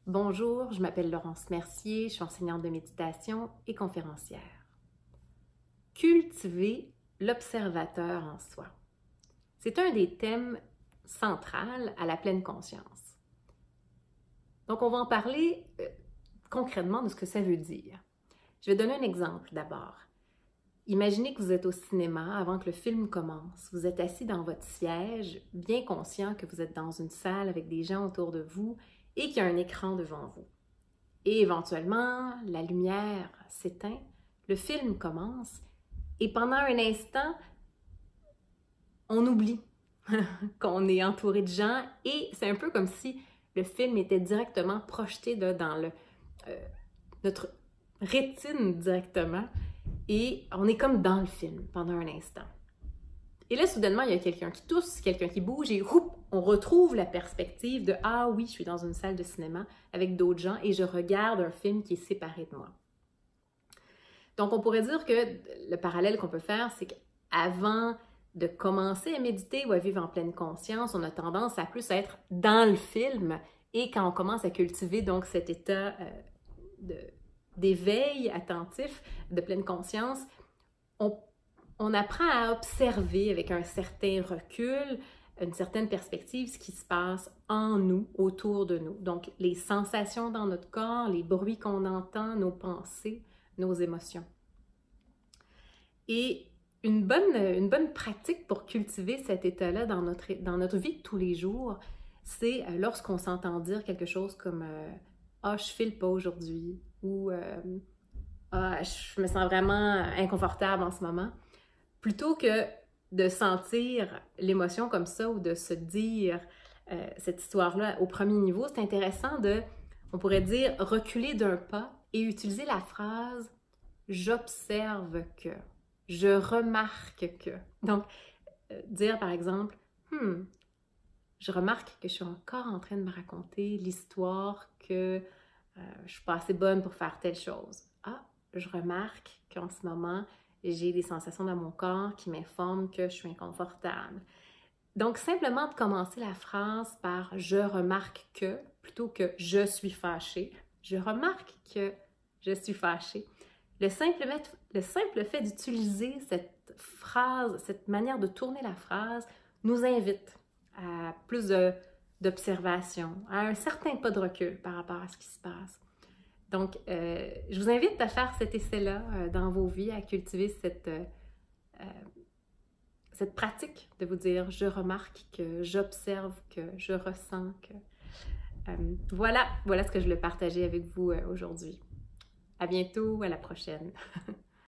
Bonjour, je m'appelle Laurence Mercier, je suis enseignante de méditation et conférencière. Cultiver l'observateur en soi. C'est un des thèmes centraux à la pleine conscience. Donc, on va en parler concrètement de ce que ça veut dire. Je vais donner un exemple d'abord. Imaginez que vous êtes au cinéma avant que le film commence. Vous êtes assis dans votre siège, bien conscient que vous êtes dans une salle avec des gens autour de vous et qu'il y a un écran devant vous. Et éventuellement, la lumière s'éteint, le film commence et pendant un instant, on oublie qu'on est entouré de gens et c'est un peu comme si le film était directement projeté dans notre rétine directement et on est comme dans le film pendant un instant. Et là, soudainement, il y a quelqu'un qui tousse, quelqu'un qui bouge et on retrouve la perspective de « Ah oui, je suis dans une salle de cinéma avec d'autres gens et je regarde un film qui est séparé de moi. » Donc, on pourrait dire que le parallèle qu'on peut faire, c'est qu'avant de commencer à méditer ou à vivre en pleine conscience, on a tendance à plus être dans le film et quand on commence à cultiver donc cet état d'éveil attentif, de pleine conscience, on apprend à observer avec un certain recul, une certaine perspective, ce qui se passe en nous, autour de nous. Donc, les sensations dans notre corps, les bruits qu'on entend, nos pensées, nos émotions. Et une bonne pratique pour cultiver cet état-là dans notre vie de tous les jours, c'est lorsqu'on s'entend dire quelque chose comme « Ah, je file pas aujourd'hui » ou « Ah, je me sens vraiment inconfortable en ce moment ». Plutôt que de sentir l'émotion comme ça ou de se dire cette histoire-là au premier niveau, c'est intéressant on pourrait dire, reculer d'un pas et utiliser la phrase « j'observe que »,« je remarque que ». Donc, dire par exemple « je remarque que je suis encore en train de me raconter l'histoire que je suis pas assez bonne pour faire telle chose. Ah, je remarque qu'en ce moment, j'ai des sensations dans mon corps qui m'informent que je suis inconfortable. » Donc, simplement de commencer la phrase par « je remarque que » plutôt que « je suis fâchée ». Je remarque que je suis fâchée. Le simple fait d'utiliser cette phrase, cette manière de tourner la phrase, nous invite à plus d'observation, à un certain pas de recul par rapport à ce qui se passe. Donc, je vous invite à faire cet essai-là dans vos vies, à cultiver cette pratique de vous dire « je remarque que, j'observe que, je ressens que ». Voilà ce que je voulais partager avec vous aujourd'hui. À bientôt, à la prochaine.